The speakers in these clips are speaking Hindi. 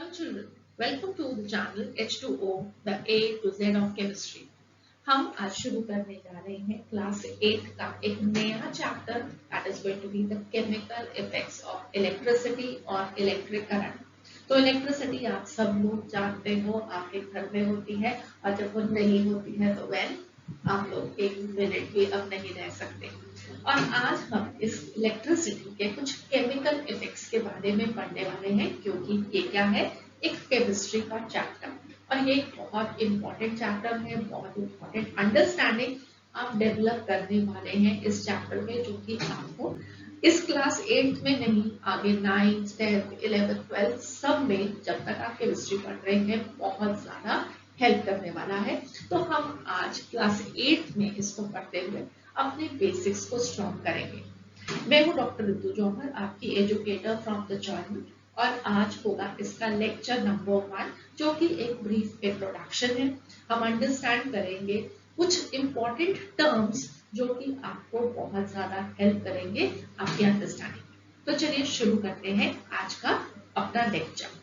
Hello children, welcome to the channel H2O, the A to Z of Chemistry. हम आज शुरू करने जा रहे हैं क्लास 8 का एक नया chapter that is going to be the chemical effects of electricity और इलेक्ट्रिक करंट। तो इलेक्ट्रिसिटी आप सब लोग जानते हो, आपके घर में होती है और जब वो नहीं होती है तो व्हेन आप लोग एक मिनट भी अब नहीं रह सकते। और आज हम इस इलेक्ट्रिसिटी के कुछ केमिकल इफेक्ट्स के बारे में पढ़ने वाले हैं, क्योंकि ये क्या है, एक केमिस्ट्री का चैप्टर और ये बहुत इंपॉर्टेंट चैप्टर है, बहुत इंपॉर्टेंट अंडरस्टैंडिंग आप डेवलप करने वाले हैं इस चैप्टर में, जो कि आपको इस क्लास 8 में नहीं, आगे 9th 10th 11th 12th सब में जब तक आप केमिस्ट्री पढ़ रहे हैं बहुत ज्यादा हेल्प करने वाला है। तो हम आज क्लास 8 में इसको पढ़ते हुए अपने बेसिक्स को स्ट्रॉन्ग करेंगे। मैं हूँ डॉक्टर रितु जौहर, आपकी एजुकेटर फ्रॉम द जॉइंट, और आज होगा इसका लेक्चर नंबर 1, जो कि एक ब्रीफ इंट्रोडक्शन है। हम अंडरस्टैंड करेंगे कुछ इंपॉर्टेंट टर्म्स जो कि आपको बहुत ज्यादा हेल्प करेंगे आपकी अंडरस्टैंडिंग। तो चलिए शुरू करते हैं आज का अपना लेक्चर।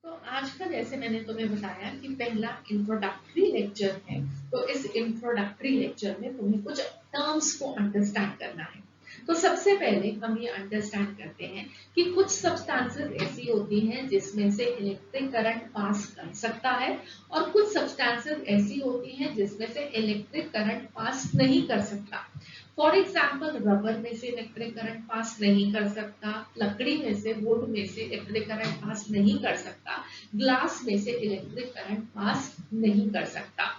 तो आज का, जैसे मैंने तुम्हें बताया कि पहला इंट्रोडक्टरी लेक्चर है, तो इस इंट्रोडक्टरी लेक्चर में तुम्हें कुछ टर्म्स को अंडरस्टैंड करना है। तो सबसे पहले हम ये अंडरस्टैंड करते हैं कि कुछ सब्सटेंसेस ऐसी होती हैं जिसमें से इलेक्ट्रिक करंट पास कर सकता है, और कुछ सब्सटेंसेस ऐसी होती हैं जिसमें से इलेक्ट्रिक करंट पास नहीं कर सकता। फॉर एग्जाम्पल, रबर में से इलेक्ट्रिक करंट पास नहीं कर सकता, लकड़ी में से, वुड में से इलेक्ट्रिक करंट पास नहीं कर सकता, ग्लास में से इलेक्ट्रिक करंट पास नहीं कर सकता।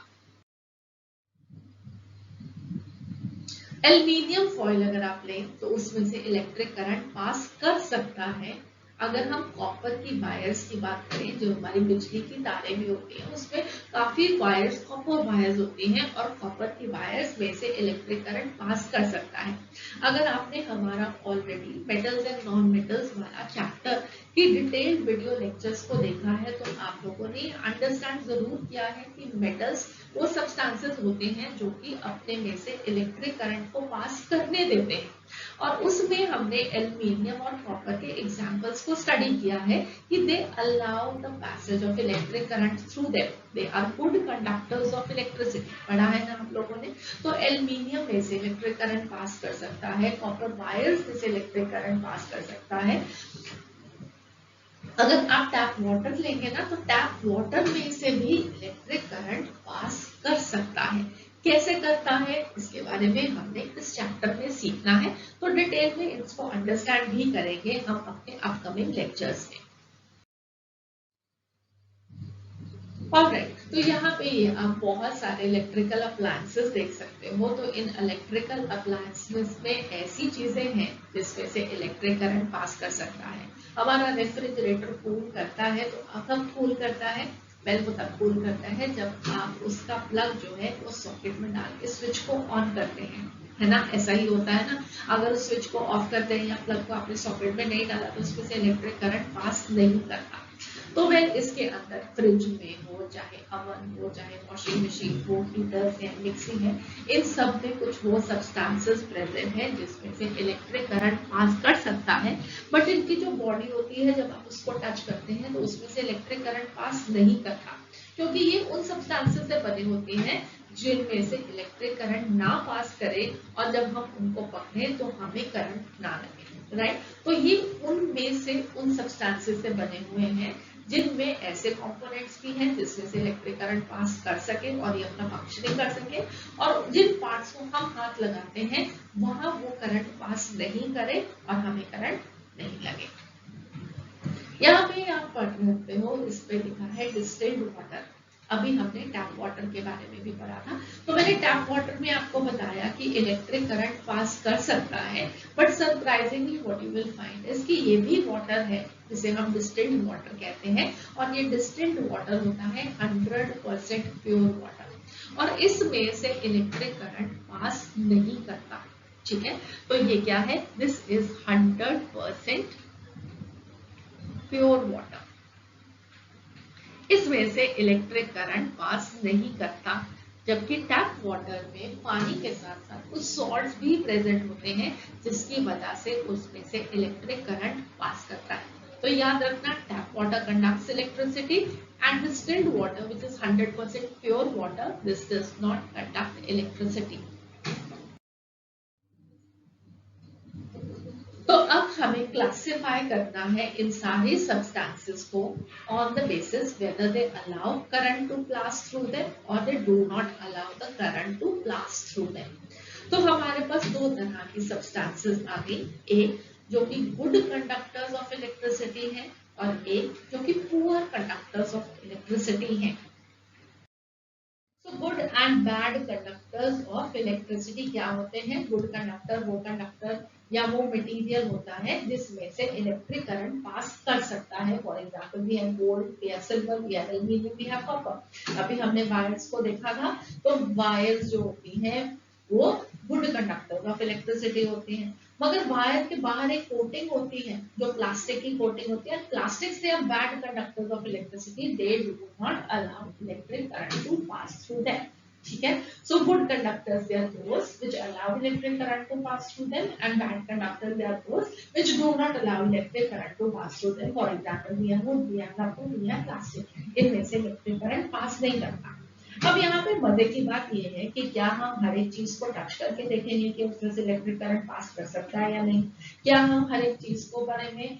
एल्यूमिनियम फॉइल अगर आप लें तो उसमें से इलेक्ट्रिक करंट पास कर सकता है। अगर हम कॉपर की वायर्स की बात करें, जो हमारी बिजली की तारें भी होती हैं, उसमें काफी वायर्स कॉपर वायर्स होती हैं, और कॉपर की वायर्स में से इलेक्ट्रिक करंट पास कर सकता है। अगर आपने हमारा already metals and non metals वाला चैप्टर की डिटेल्ड वीडियो लेक्चर्स को देखा है, तो आप लोगों ने अंडरस्टैंड जरूर किया है कि मेटल्स वो सब्सटेंसेस होते हैं जो कि अपने में से इलेक्ट्रिक करंट को पास करने देते हैं। और उसमें हमने एल्यूमिनियम और कॉपर के एग्जांपल्स को स्टडी किया है कि they allow the passage of electric current through them, they are good conductors of electricity. पढ़ा है ना आप लोगों ने? तो एल्यूमिनियम में से इलेक्ट्रिक करंट पास कर सकता है, कॉपर वायर्स में से इलेक्ट्रिक करंट पास कर सकता है। अगर आप टैप वाटर लेंगे ना, तो टैप वाटर में से भी इलेक्ट्रिक करंट पास कर सकता है। कैसे करता है, इसके बारे में हमने इस चैप्टर में सीखना है, तो डिटेल में इसको अंडरस्टैंड भी करेंगे हम अपने अपकमिंग लेक्चर्स में। ऑलराइट, तो यहाँ पे आप बहुत सारे इलेक्ट्रिकल अप्लायंसेस देख सकते हो। तो इन इलेक्ट्रिकल अप्लायंसेस में ऐसी चीजें हैं जिसमें से इलेक्ट्रिक करंट पास कर सकता है। हमारा रेफ्रिजरेटर कूल करता है, तो कब कूल करता है? वेल, वो तब कूल करता है जब आप उसका प्लग जो है वो सॉकेट में डाल के स्विच को ऑन करते हैं, है ना? ऐसा ही होता है ना। अगर स्विच को ऑफ करते हैं या प्लग को आपने सॉकेट में नहीं डाला, तो उसमें से इलेक्ट्रिक करंट पास नहीं करता। तो वेल, इसके अंदर फ्रिज में हो, चाहे अवन हो, चाहे वॉशिंग मशीन हो, हीटर्स है, मिक्सी है, इन सब में कुछ वो सब्सटेंसेस प्रेजेंट है जिसमें से इलेक्ट्रिक करंट पास कर सकता है। बट इनकी जो बॉडी होती है, जब आप उसको टच करते हैं तो उसमें से इलेक्ट्रिक करंट पास नहीं करता, क्योंकि ये उन सब्सटेंसेस से बने होते हैं जिनमें से इलेक्ट्रिक करंट ना पास करे, और जब हम उनको पकड़े तो हमें करंट ना लगे, राइट? तो ये उनमें से उन सब्सटेंसेस से बने हुए हैं जिनमें ऐसे कंपोनेंट्स भी हैं जिसमें से इलेक्ट्रिक करंट पास कर सके और ये अपना फंक्शनिंग कर सके, और जिन पार्ट्स को हम हाथ लगाते हैं वहां वो करंट पास नहीं करे और हमें करंट नहीं लगे। यहाँ पे आप पढ़ सकते हो, इस पे लिखा है डिस्टिल्ड वाटर। अभी हमने टैप वाटर के बारे में भी पढ़ा था। तो मैंने टैप वाटर में आपको बताया कि इलेक्ट्रिक करंट पास कर सकता है, but surprisingly what you will find is कि ये भी वाटर है जिसे हम डिस्टिल्ड वाटर कहते हैं, और ये डिस्टिल्ड वाटर होता है 100% प्योर वाटर, और इसमें से इलेक्ट्रिक करंट पास नहीं करता। ठीक है, तो ये क्या है? This is 100% pure water. इसमें से इलेक्ट्रिक करंट पास नहीं करता, जबकि टैप वाटर में पानी के साथ साथ कुछ सॉल्ट्स भी प्रेजेंट होते हैं जिसकी वजह से उसमें से इलेक्ट्रिक करंट पास करता है। तो याद रखना, tap water conducts electricity, and distilled water, which is 100% pure water, this does not conduct electricity. तो अब हमें क्लासिफाई करना है इन सारे सब्सटेंसेस को on the basis whether they allow current to pass through them और they do not allow the current to pass through them. तो हमारे पास दो तरह की सब्सटेंसेस आ गई, एक जो कि गुड कंडक्टर्स ऑफ इलेक्ट्रिसिटी है और एक जो कि पुअर कंडक्टर्स ऑफ इलेक्ट्रिसिटी है। तो good and bad conductors of electricity क्या होते हैं? गुड कंडक्टर वो कंडक्टर या वो मटेरियल होता है जिसमें से इलेक्ट्रिक करंट पास कर सकता है। For example we have gold, we have silver, we have aluminium, we have copper. अभी हमने वायर्स को देखा था, तो वायर्स जो होती हैं वो गुड कंडक्टर ऑफ इलेक्ट्रिसिटी होती हैं, मगर वायर के बाहर एक कोटिंग होती है जो प्लास्टिक की कोटिंग होती है। प्लास्टिक से are bad conductors of electricity, they do not allow electric current to pass through them. ठीक है, so good conductors they are those which allow electric current to pass through them, and bad conductors they are those which do not allow electric current to pass through them. For example we have wood, we have rubber, we have plastic, इनमें से इलेक्ट्रिक करंट पास नहीं करता। अब यहाँ पे मजे की बात ये है कि क्या हम हर एक चीज को टच करके देखेंगे कि उसमें से इलेक्ट्रिक करंट पास कर सकता है या नहीं? क्या हम हर एक चीज को बारे में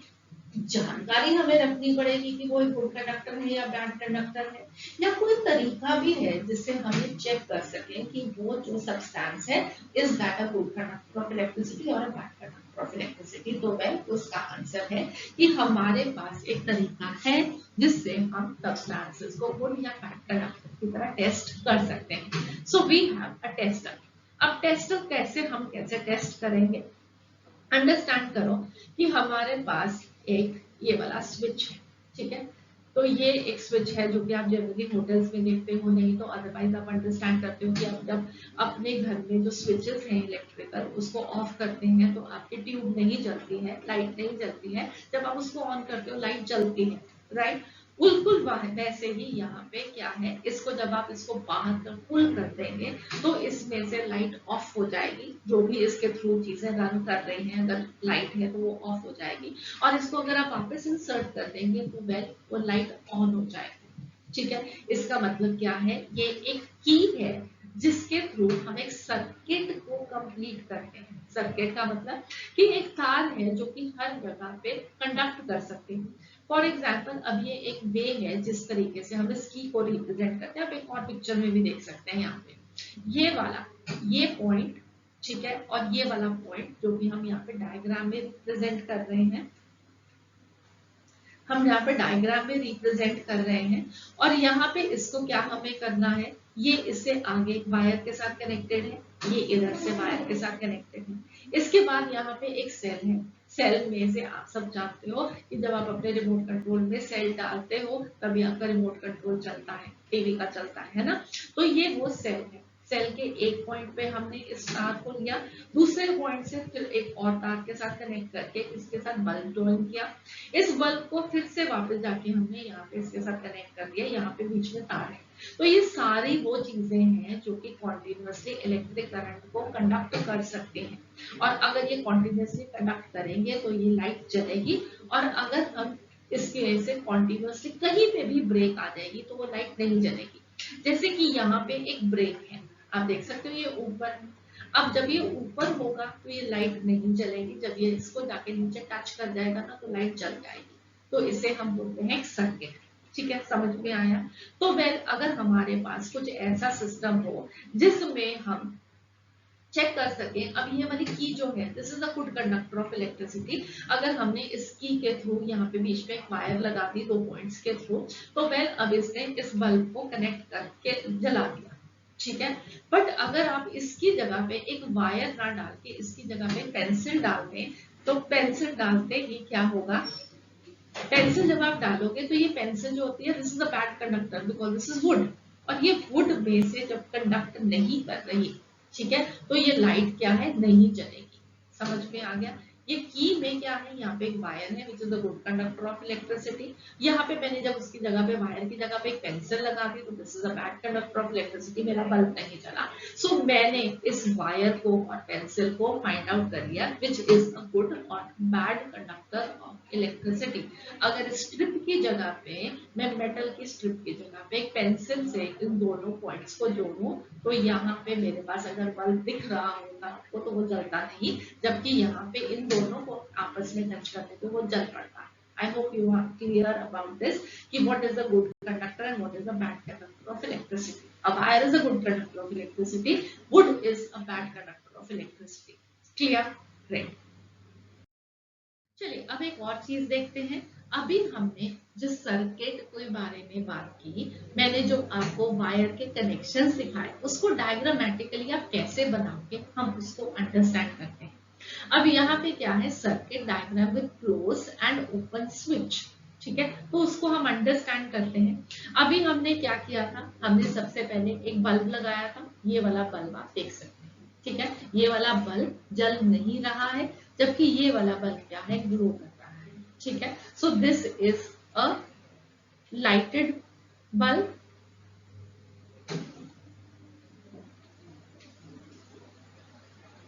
जानकारी हमें रखनी पड़ेगी कि वो एक गुड कंडक्टर है या बैड कंडक्टर है, या कोई तरीका भी है जिससे हम ये चेक कर सकें कि वो जो सब्सटेंस है is that a good conductor of electricity और a bad conductor of electricity? तो वेल उसका आंसर है कि हमारे पास एक तरीका है जिससे हम सब्सटेंसेस को गुड या बैड कंडक्टर की तरह टेस्ट कर सकते हैं। So we have a tester. अब टेस्टर कैसे टेस्ट करेंगे? अंडरस्टैंड करो कि हमारे पास एक ये वाला स्विच है, ठीक है? तो ये एक स्विच है जो कि आप जनरली होटल्स में देखते हो, नहीं तो अदरवाइज आप अंडरस्टैंड करते हो कि आप जब अपने घर में जो स्विचेस हैं इलेक्ट्रिकल उसको ऑफ करते हैं तो आपकी ट्यूब नहीं जलती है, लाइट नहीं जलती है। जब आप उसको ऑन करते हो लाइट जलती है, राइट? बिल्कुल वैसे ही यहाँ पे क्या है, इसको जब आप इसको बाहर कर पुल कर देंगे तो इसमें से लाइट ऑफ हो जाएगी। जो भी इसके थ्रू चीजें रन कर रही हैं, अगर लाइट है तो वो ऑफ हो जाएगी, और इसको अगर आप वापस इंसर्ट कर देंगे तो वेल वो लाइट ऑन हो जाएगी। ठीक है, इसका मतलब क्या है? ये एक की है जिसके थ्रू हम एक सर्किट को कंप्लीट करते हैं। सर्किट का मतलब कि एक तार है जो कि हर जगह पे कंडक्ट कर सकते हैं। फॉर एग्जाम्पल अब ये एक वे है जिस तरीके से हम इस की को रिप्रेजेंट करते हैं। आप एक और पिक्चर में भी देख सकते हैं, यहाँ पे ये वाला ये पॉइंट, ठीक है, और ये वाला पॉइंट जो कि हम यहाँ पे डायग्राम में रिप्रेजेंट कर रहे हैं, हम यहाँ पे डायग्राम में रिप्रेजेंट कर रहे हैं। और यहाँ पे इसको क्या हमें करना है, ये इससे आगे वायर के साथ कनेक्टेड है, ये इधर से वायर के साथ कनेक्टेड है। इसके बाद यहाँ पे एक सेल है। सेल में से आप सब जानते हो कि जब आप अपने रिमोट कंट्रोल में सेल डालते हो तभी आपका रिमोट कंट्रोल चलता है, टीवी का चलता है ना? तो ये वो सेल है। सेल के एक पॉइंट पे हमने इस तार को लिया, दूसरे पॉइंट से फिर एक और तार के साथ कनेक्ट करके इसके साथ बल्ब ज्वाइन किया। इस बल्ब को फिर से वापस जाके हमने यहाँ पे इसके साथ कनेक्ट कर दिया, यहाँ पे बीच में तार है। तो ये सारी वो चीजें हैं जो कि कॉन्टिन्यूसली इलेक्ट्रिक करंट को कंडक्ट कर सकते हैं, और अगर ये कॉन्टिन्यूसली कंडक्ट करेंगे तो ये लाइट जलेगी, और अगर हम इसकी वजह से कॉन्टिन्यूसली कहीं पे भी ब्रेक आ जाएगी तो वो लाइट नहीं जलेगी। जैसे कि यहाँ पे एक ब्रेक है, आप देख सकते हो ये ऊपर है। अब जब ये ऊपर होगा तो ये लाइट नहीं जलेगी, जब ये इसको जाके नीचे टच कर जाएगा ना तो लाइट जल जाएगी। तो इसे हम बोलते हैं सर्किट। ठीक है, समझ में आया? तो वेल अगर हमारे पास कुछ ऐसा सिस्टम हो जिसमें हम चेक कर सके, अब ये वाली की जो है this is a good conductor of electricity. अगर हमने इस की के थ्रू यहाँ पे बीच में एक वायर लगा दी दो पॉइंट्स के थ्रू, तो वेल अब इसने इस बल्ब को कनेक्ट करके जला दिया, ठीक है। बट अगर आप इसकी जगह पे एक वायर ना डाल के इसकी जगह पे पेंसिल डाल दें, तो पेंसिल डालते ही क्या होगा, पेंसिल जब आप डालोगे तो ये पेंसिल जो होती है this is a bad conductor because this is would, और ये वुड में से जब कंडक्ट नहीं कर रही, ठीक है, तो ये लाइट क्या है, नहीं जलेगी। समझ में आ गया? ये की में क्या है, यहाँ पे एक वायर है which is the good conductor of electricity. यहाँ पे मैंने जब उसकी जगह पे वायर की जगह पे एक पेंसिल लगा दी तो this is a bad conductor of electricity, मेरा बल्ब नहीं चला। सो मैंने इस वायर को और पेंसिल को फाइंड आउट कर लिया विच इज अ गुड और बैड कंडक्टर ऑफ इलेक्ट्रिसिटी। अगर स्ट्रिप की जगह पे मैं मेटल की स्ट्रिप की जगह पे एक पेंसिल से इन दोनों पॉइंट्स को जोड़ूं तो यहाँ पे मेरे पास अगर बल्ब दिख रहा होता आपको तो वो जलता नहीं, जबकि यहाँ पे इन दोनों को आपस में टच करते तो वो जल पड़ता। I hope you are clear about this कि what is the good conductor and what is the bad conductor of electricity. A wire is a good conductor of electricity, wood is a bad conductor of electricity. Clear? Great. चलिए अब एक और चीज देखते हैं। अभी हमने जिस सर्किट के बारे में बात की, मैंने जो आपको वायर के कनेक्शन सिखाए उसको डायग्रामेटिकली आप कैसे बनाओगे हम उसको अंडरस्टैंड करते हैं। अब यहाँ पे क्या है, circuit diagram with close and open switch, ठीक है, तो उसको हम अंडरस्टैंड करते हैं। अभी हमने क्या किया था, हमने सबसे पहले एक बल्ब लगाया था, ये वाला बल्ब आप देख सकते हैं, ठीक है, ये वाला बल्ब जल नहीं रहा है, जबकि ये वाला बल्ब क्या है, ग्लो कर रहा है, ठीक है। So this is a lighted bulb,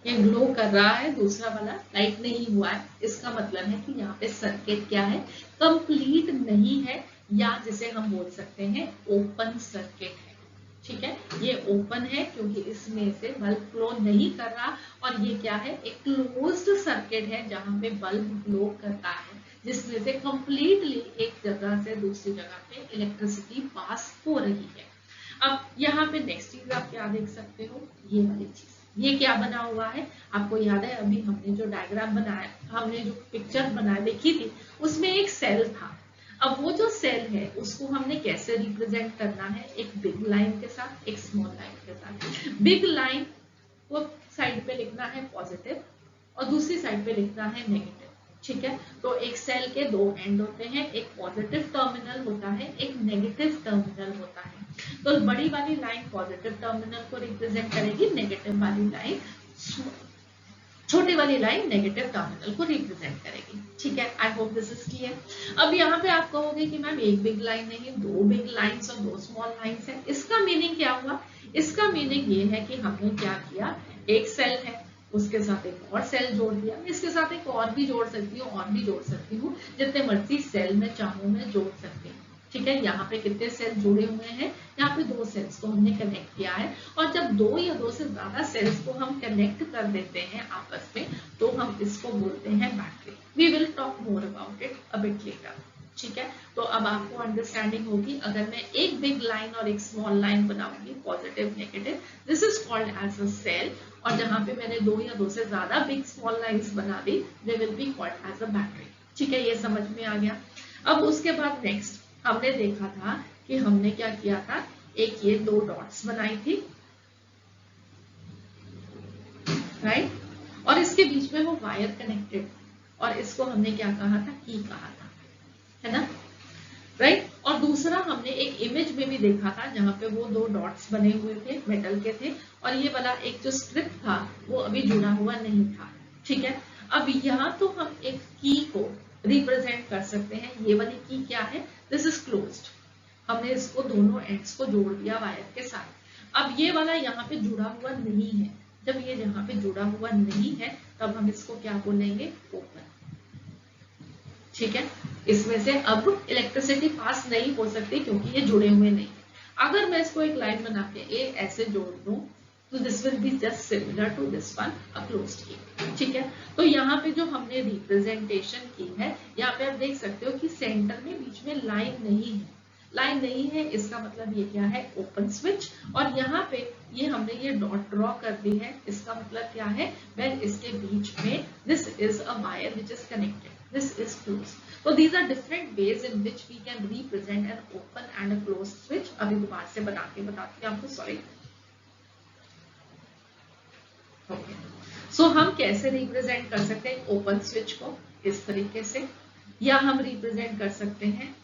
ये ग्लो कर रहा है, दूसरा वाला लाइट नहीं हुआ है। इसका मतलब है कि यहाँ पे सर्किट क्या है, कंप्लीट नहीं है, या जिसे हम बोल सकते हैं ओपन सर्किट है, ठीक है। ये ओपन है क्योंकि इसमें से बल्ब ग्लो नहीं कर रहा, और ये क्या है, एक क्लोज्ड सर्किट है जहां पे बल्ब ग्लो करता है, जिसमें से कंप्लीटली एक जगह से दूसरी जगह पे इलेक्ट्रिसिटी पास हो रही है। अब यहाँ पे नेक्स्ट चीज आप क्या देख सकते हो, ये वाली चीज, ये क्या बना हुआ है, आपको याद है अभी हमने जो डायग्राम बनाया, हमने जो पिक्चर बना देखी थी, उसमें एक सेल था। अब वो जो सेल है उसको हमने कैसे रिप्रेजेंट करना है, एक बिग लाइन के साथ, एक स्मॉल लाइन के साथ। बिग लाइन को साइड पे लिखना है पॉजिटिव और दूसरी साइड पे लिखना है नेगेटिव, ठीक है। तो एक सेल के दो एंड होते हैं, एक पॉजिटिव टर्मिनल होता है, एक नेगेटिव टर्मिनल होता है। तो बड़ी वाली लाइन पॉजिटिव टर्मिनल को रिप्रेजेंट करेगी, नेगेटिव वाली लाइन, छोटी वाली लाइन नेगेटिव टर्मिनल को रिप्रेजेंट करेगी, ठीक है। I hope this is clear. अब यहाँ पे आप कहोगे कि मैम एक बिग लाइन नहीं, दो बिग लाइंस और दो स्मॉल लाइंस है, इसका मीनिंग क्या हुआ, इसका मीनिंग ये है कि हमने क्या किया, एक सेल है उसके साथ एक और सेल जोड़ दिया, इसके साथ एक और भी जोड़ सकती हूँ, और भी जोड़ सकती हूँ, जितने मर्जी सेल में चाहूँ मैं जोड़ सकती हूँ, ठीक है। यहाँ पे कितने सेल जुड़े हुए हैं, यहाँ पे दो सेल्स को हमने कनेक्ट किया है, और जब दो या दो से ज्यादा सेल्स को हम कनेक्ट कर देते हैं आपस में तो हम इसको बोलते हैं battery. We will talk more about it a bit later, ठीक है। तो अब आपको अंडरस्टैंडिंग होगी, अगर मैं एक बिग लाइन और एक स्मॉल लाइन बनाऊंगी, positive negative, this is called as a cell, और जहां पे मैंने दो या दो से ज्यादा बिग स्मॉल लाइंस बना दी, they will be called as a battery, ठीक है। ये समझ में आ गया। अब उसके बाद नेक्स्ट हमने देखा था कि हमने क्या किया था, एक ये दो डॉट्स बनाई थी, राइट, और इसके बीच में वो वायर कनेक्टेड, और इसको हमने क्या कहा था, की कहा था, है ना, राइट। और दूसरा हमने एक इमेज में भी देखा था जहां पे वो दो डॉट्स बने हुए थे, मेटल के थे, और ये वाला एक जो स्ट्रिप था वो अभी जुड़ा हुआ नहीं था, ठीक है। अब यहाँ तो हम एक की को रिप्रेजेंट कर सकते हैं, ये वाली की क्या है, दिस इज क्लोज्ड, हमने इसको दोनों एंड्स को जोड़ दिया वायर के साथ। अब ये वाला यहाँ पे जुड़ा हुआ नहीं है, जब ये यहाँ पे जुड़ा हुआ नहीं है तब हम इसको क्या बोलेंगे, ओपन, ठीक है। इसमें से अब इलेक्ट्रिसिटी पास नहीं हो सकती क्योंकि ये जुड़े हुए नहीं। अगर मैं इसको एक लाइन बना के ए ऐसे जोड़ दूं तो this will be just similar to this one, a closed key, ठीक है। तो यहाँ पे जो हमने रिप्रेजेंटेशन की है, यहाँ पे आप देख सकते हो कि सेंटर में बीच में लाइन नहीं है, लाइन नहीं है, इसका मतलब ये क्या है, ओपन स्विच, और यहाँ पे ये हमने ये डॉट ड्रॉ कर दी है, इसका मतलब क्या है, वेन इसके बीच में this is a wire which is connected, this is closed. So these are different ways in which we can represent an open and a closed switch. अभी दोबारा से बना के बताती हूँ आपको, सॉरी। ओके, सो हम कैसे रिप्रेजेंट कर सकते हैं ओपन स्विच को, इस तरीके से, या हम रिप्रेजेंट कर सकते हैं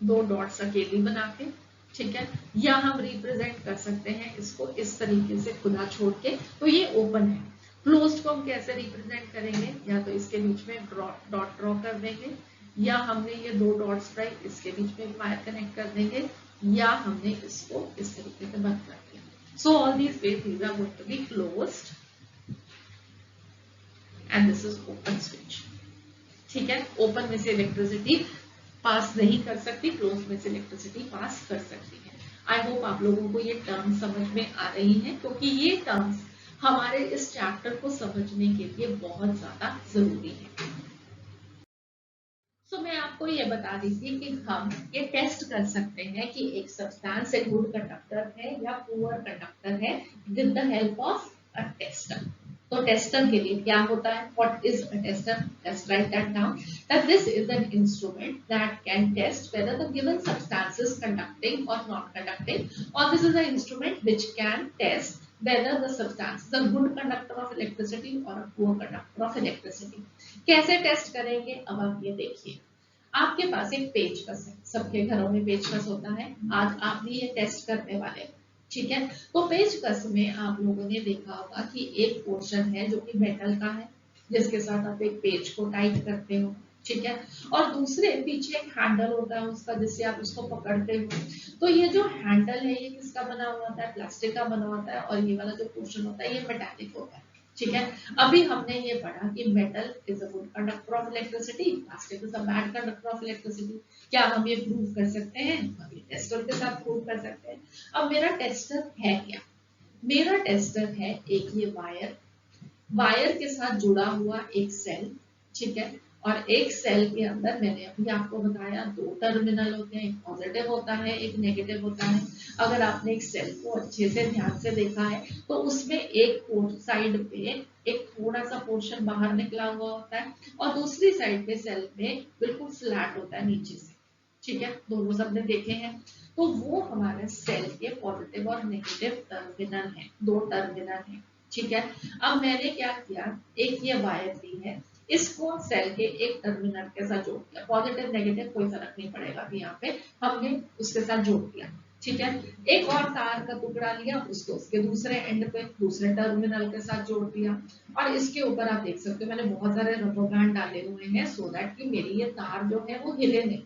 दो डॉट्स अकेली बना के, ठीक है, या हम रिप्रेजेंट कर सकते हैं इसको इस तरीके से खुला छोड़ के, तो ये ओपन है। क्लोज्ड को हम कैसे रिप्रेजेंट करेंगे, या तो इसके बीच में डॉट ड्रॉ कर देंगे, या हमने ये दो डॉट्स ड्राई इसके बीच में वायर कनेक्ट कर देंगे, या हमने इसको इस तरीके से बंद कर दिया। So all these ways these are going to be closed and this is open switch. ठीक है, ओपन में से इलेक्ट्रिसिटी पास नहीं कर सकती, क्लोज में से इलेक्ट्रिसिटी पास कर सकती है। आई होप आप लोगों को ये टर्म समझ में आ रही है, क्योंकि ये टर्म्स हमारे इस चैप्टर को समझने के लिए बहुत ज्यादा जरूरी है। सो मैं आपको ये बता दी थी कि हम ये टेस्ट कर सकते हैं कि एक सब्सटेंस एक गुड कंडक्टर है या पुअर कंडक्टर है with the help of a tester. तो टेस्टर के लिए क्या होता है, what is a tester? Let's write that down, that this is an instrument that can test whether the given substance is conducting or not conducting, or this is an instrument which can test whether the substance is a good conductor of electricity or a poor conductor of electricity। कैसे टेस्ट करेंगे, अब आप ये देखिए, आपके पास एक पेचकस है, सबके घरों में पेचकस होता है, आज आप भी ये टेस्ट करने वाले हैं। ठीक है, तो पेचकस में आप लोगों ने देखा होगा कि एक पोर्शन है जो कि मेटल का है, जिसके साथ आप एक पेच को टाइट करते हो। ठीक है, और दूसरे पीछे एक हैंडल होता है उसका, जिससे आप उसको पकड़ते हो। तो ये जो हैंडल है ये किसका बना हुआ होता है? प्लास्टिक का बना होता है, और ये वाला जो पोर्शन होता है ये मेटालिक होता है। ठीक है, अभी हमने ये पढ़ा कि metal is a good conductor of electricity, plastic is a bad conductor of electricity. क्या हम ये प्रूव कर सकते हैं? हम ये टेस्टर के साथ प्रूव कर सकते हैं। अब मेरा टेस्टर है क्या? मेरा टेस्टर है एक ये वायर, वायर के साथ जुड़ा हुआ एक सेल। ठीक है, और एक सेल के अंदर मैंने अभी आपको बताया दो टर्मिनल होते हैं, एक पॉजिटिव होता है एक नेगेटिव होता है। अगर आपने एक सेल को अच्छे से ध्यान से देखा है तो उसमें एक साइड पे एक थोड़ा सा पोर्शन बाहर निकला हुआ होता है, और दूसरी साइड पे सेल में बिल्कुल फ्लैट होता है नीचे से। ठीक है, दोनों सबने देखे हैं। तो वो हमारे सेल के पॉजिटिव और नेगेटिव टर्मिनल है, दो टर्मिनल है। ठीक है, अब मैंने क्या किया, एक ये वायर ली है, इसको सेल के एक टर्मिनल के साथ जोड़ दिया, पॉजिटिव नेगेटिव कोई फर्क नहीं पड़ेगा, अभी यहाँ पे हमने उसके साथ जोड़ दिया। ठीक है, एक और तार का टुकड़ा लिया, उसको उसके दूसरे एंड पे दूसरे टर्मिनल के साथ जोड़ दिया, और इसके ऊपर आप देख सकते हो मैंने बहुत सारे रबर बैंड डाले हुए हैं, सो दैट कि मेरी ये तार जो है वो हिले नहीं।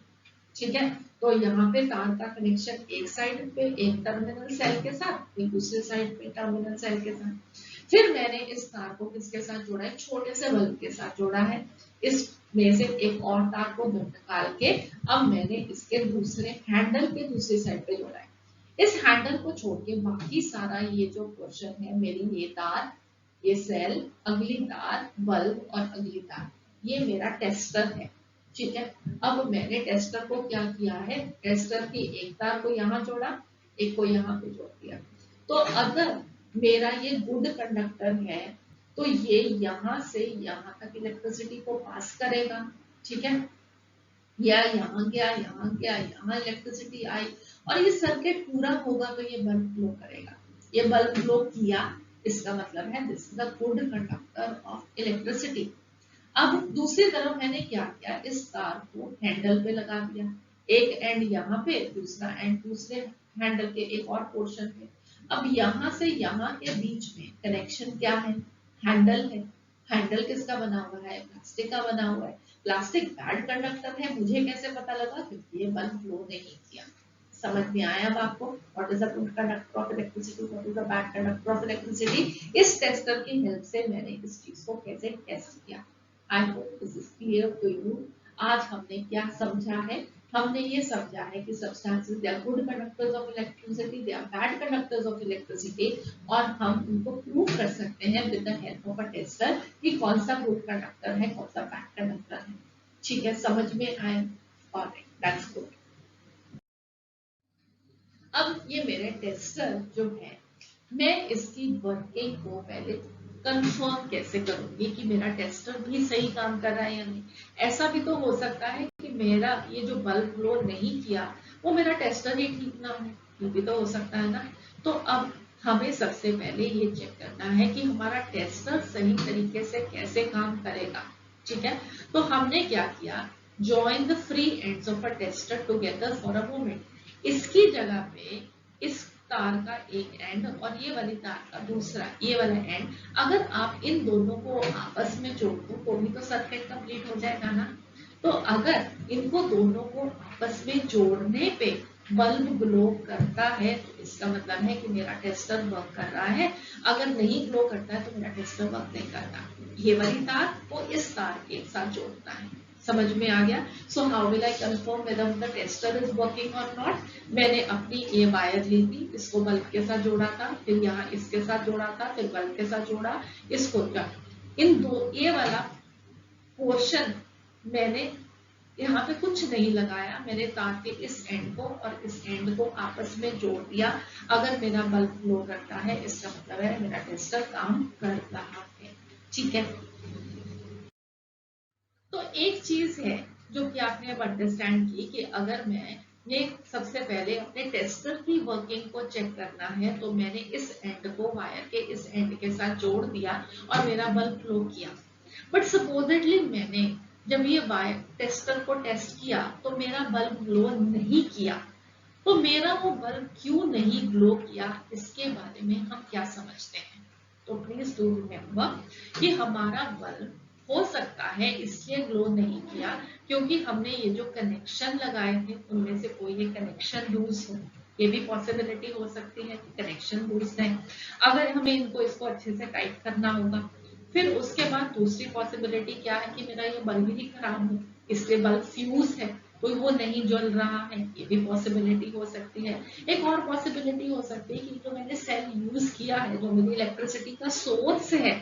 ठीक है, तो यहाँ पे तार का कनेक्शन एक साइड पे एक टर्मिनल सेल के साथ, एक दूसरे साइड पे टर्मिनल सेल के साथ। फिर मैंने इस तार को किसके साथ जोड़ा है? छोटे से बल्ब के साथ जोड़ा है। इसमें से एक और तार को निकाल के अब मैंने इसके दूसरे हैंडल के दूसरी साइड पे जोड़ा है। इस हैंडल को छोड़ के बाकी सारा ये जो पोर्शन है, मेरी ये तार, ये सेल, अगली तार, बल्ब और अगली तार, ये मेरा टेस्टर है। ठीक है, अब मैंने टेस्टर को क्या किया है, टेस्टर की एक तार को यहाँ जोड़ा, एक को यहाँ पे जोड़ दिया। तो अगर मेरा ये गुड कंडक्टर है तो ये यहाँ से यहाँ तक इलेक्ट्रिसिटी को पास करेगा। ठीक है, या यहाँ गया, यहाँ गया, यहाँ इलेक्ट्रिसिटी आई, और ये सर्किट पूरा होगा तो ये बल्ब ग्लो करेगा। ये बल्ब ग्लो किया, इसका मतलब है this is the good conductor of electricity. अब दूसरी तरफ मैंने क्या किया, इस तार को हैंडल पे लगा दिया, एक एंड यहाँ पे, दूसरा एंड दूसरे हैंडल के एक और पोर्शन पे। अब यहाँ से यहाँ के बीच में कनेक्शन क्या है? हैंडल है। हैंडल किसका बना हुआ है? प्लास्टिक का बना हुआ है। प्लास्टिक बैड कंडक्टर है, मुझे कैसे पता लगा? क्योंकि ये बल्ब ग्लो नहीं किया। समझ में आया अब आपको? What is the good conductor of electricity, what is the bad conductor of electricity? इस टेस्टर की हेल्प से मैंने इस चीज को कैसे टेस्ट किया। I hope this is clear to you. आज हमने क्या समझा है? हमने ये समझा है कि substances they are good conductors of electricity, they are bad conductors of electricity, और हम उनको प्रूव कर सकते हैं with the help of a tester कि कौन सा गुड कंडक्टर है, कौन सा बैड कंडक्टर है। ठीक है, समझ में आए? Alright, that's good. अब ये मेरे टेस्टर जो है, मैं इसकी वर्किंग को पहले कंफर्म कैसे करूंगी कि मेरा टेस्टर भी सही काम कर रहा है या नहीं। ऐसा भी तो हो सकता है कि मेरा ये जो बल्ब ग्लो नहीं किया वो मेरा टेस्टर ही ठीक ना हो, ये भी तो हो सकता है ना। तो अब हमें सबसे पहले ये चेक करना है कि हमारा टेस्टर सही तरीके से कैसे काम करेगा। ठीक है, तो हमने क्या किया, join the free ends of a tester together for a moment. इसकी जगह पे इस तार का एक एंड और ये वाली तार का दूसरा ये वाला एंड, अगर आप इन दोनों को आपस में जोड़ दो तो भी तो सर्किट कंप्लीट हो जाएगा ना। तो अगर इनको दोनों को आपस में जोड़ने पे बल्ब ग्लो करता है तो इसका मतलब है कि मेरा टेस्टर वर्क कर रहा है। अगर नहीं ग्लो करता है तो मेरा टेस्टर वर्क नहीं करता। ये वाली तार को इस तार के साथ जोड़ना है। समझ में आ गया? So how will I confirm whether the tester is working और नॉट? मैंने अपनी ये वायर ली थी, इसको बल्ब के साथ जोड़ा था, फिर यहाँ इसके साथ जोड़ा था, फिर बल्ब के साथ जोड़ा, इसको इन दो ये वाला पोर्शन मैंने यहाँ पे कुछ नहीं लगाया, मैंने तार के इस एंड को और इस एंड को आपस में जोड़ दिया। अगर मेरा बल्ब ग्लो करता है इसका मतलब है मेरा टेस्टर काम कर रहा है। ठीक है, तो एक चीज है जो कि आपने अब अंडरस्टैंड की कि अगर मैं ये सबसे पहले अपने टेस्टर की वर्किंग को चेक करना है तो मैंने इस एंड को वायर के इस एंड के साथ जोड़ दिया और मेरा बल्ब ग्लो किया। बट सपोजेडली मैंने जब ये वायर टेस्टर को टेस्ट किया तो मेरा बल्ब ग्लो नहीं किया, तो मेरा वो बल्ब क्यों नहीं ग्लो किया इसके बारे में हम क्या समझते हैं। तो प्लीज डू रिमेम्बर कि हमारा बल्ब हो सकता है इसलिए ग्लो नहीं किया क्योंकि हमने ये जो कनेक्शन लगाए थे उनमें से कोई एक कनेक्शन लूज हो। ये भी पॉसिबिलिटी हो सकती है कि कनेक्शन लूज है। अगर हमें इनको इसको अच्छे से टाइट करना होगा। फिर उसके बाद दूसरी पॉसिबिलिटी क्या है कि मेरा ये बल्ब ही खराब हो, इसलिए बल्ब फ्यूज है तो वो नहीं जल रहा है। ये भी पॉसिबिलिटी हो सकती है। एक और पॉसिबिलिटी हो सकती है कि जो मैंने सेल यूज किया है, जो मेरी इलेक्ट्रिसिटी का सोर्स है,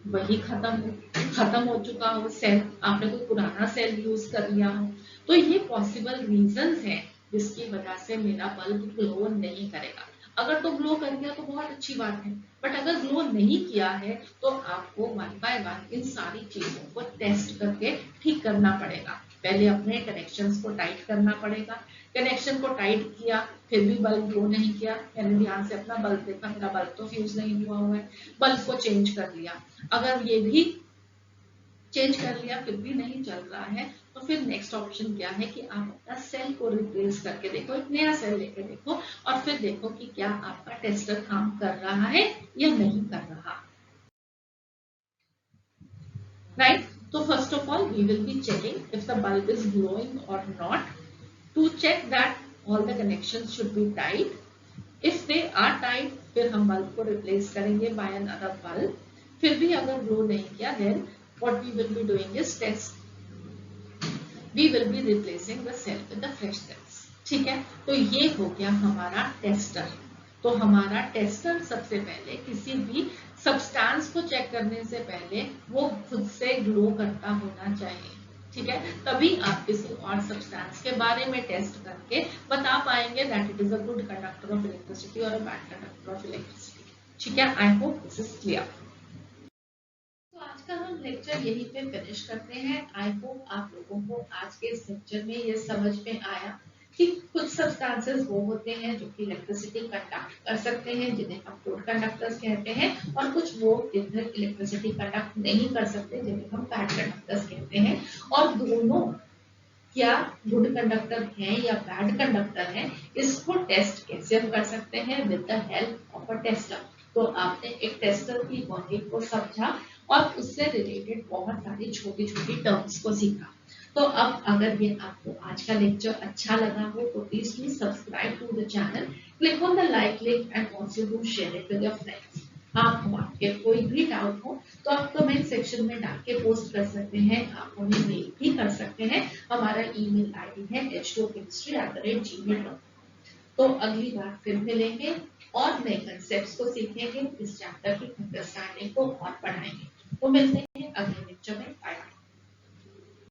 वही खत्म हो चुका हो सेल, आपने कोई पुराना सेल यूज कर लिया हो। तो ये पॉसिबल रीजंस हैं जिसकी वजह से मेरा बल्ब ग्लो नहीं करेगा। अगर तो ग्लो कर गया तो बहुत अच्छी बात है, बट अगर ग्लो नहीं किया है तो आपको वन बाय वन इन सारी चीजों को टेस्ट करके ठीक करना पड़ेगा। पहले अपने कनेक्शंस को टाइट करना पड़ेगा। कनेक्शन को टाइट किया फिर भी बल्ब ग्लो नहीं किया, मैंने ध्यान से अपना बल्ब देखा, मेरा बल्ब तो फ्यूज नहीं हुआ हुआ है, बल्ब को चेंज कर लिया। अगर ये भी चेंज कर लिया फिर भी नहीं चल रहा है तो फिर नेक्स्ट ऑप्शन क्या है कि आप अपना सेल को रिप्लेस करके देखो, एक नया सेल लेके देखो और फिर देखो कि क्या आपका टेस्टर काम कर रहा है या नहीं कर रहा। राइट, तो first of all we will be checking if the bulb is glowing और not. To check that all the connections should be tight. If they are tight फिर हम बल्ब को रिप्लेस करेंगे बाय अनदर बल्ब। फिर भी अगर ग्लो नहीं किया then what we will be doing is we will be replacing the cell with the fresh cells। ठीक है, तो ये हो गया हमारा टेस्टर। तो हमारा टेस्टर सबसे पहले किसी भी सब्सटेंस को चेक करने से पहले वो खुद से ग्लो करता होना चाहिए। ठीक है, तभी आप किसी और सब्सटेंस के बारे में टेस्ट करके बता पाएंगे that it is a good conductor of electricity और a bad conductor of electricity. ठीक है, I hope this is clear. आज का हम लेक्चर यहीं पे फिनिश करते हैं। आई होप आप लोगों को आज के इस लेक्चर में ये समझ में आया कि कुछ सब्सटेंसेस वो होते हैं जो कि इलेक्ट्रिसिटी कंडक्ट कर सकते हैं, जिन्हें हम गुड कंडक्टर्स कहते हैं, और कुछ वो जिन्हें इलेक्ट्रिसिटी कंडक्ट नहीं कर सकते, जिन्हें हम बैड कंडक्टर्स कहते हैं। और दोनों क्या गुड कंडक्टर हैं या बैड कंडक्टर हैं, इसको टेस्ट कैसे हम कर सकते हैं with the help of a tester. तो आपने एक टेस्टर की वर्किंग को समझा और उससे रिलेटेड बहुत सारी छोटी छोटी टर्म्स को सीखा। तो अब अगर ये आपको आज का लेक्चर अच्छा लगा हो तो please do subscribe to the channel, click on the like link and also do share it with your friends. आपके कोई भी डाउट हो तो आप कमेंट सेक्शन में डाल के पोस्ट कर सकते हैं, आप हमें मेल भी कर सकते हैं। हमारा ईमेल आईडी है h2chemistry@gmail.com। तो अगली बार फिर मिलेंगे और नए कंसेप्ट्स को सीखेंगे, इस चैप्टर की अंडरस्टैंडिंग को और बढ़ाएंगे। तो मिलते हैं अगले लेक्चर में।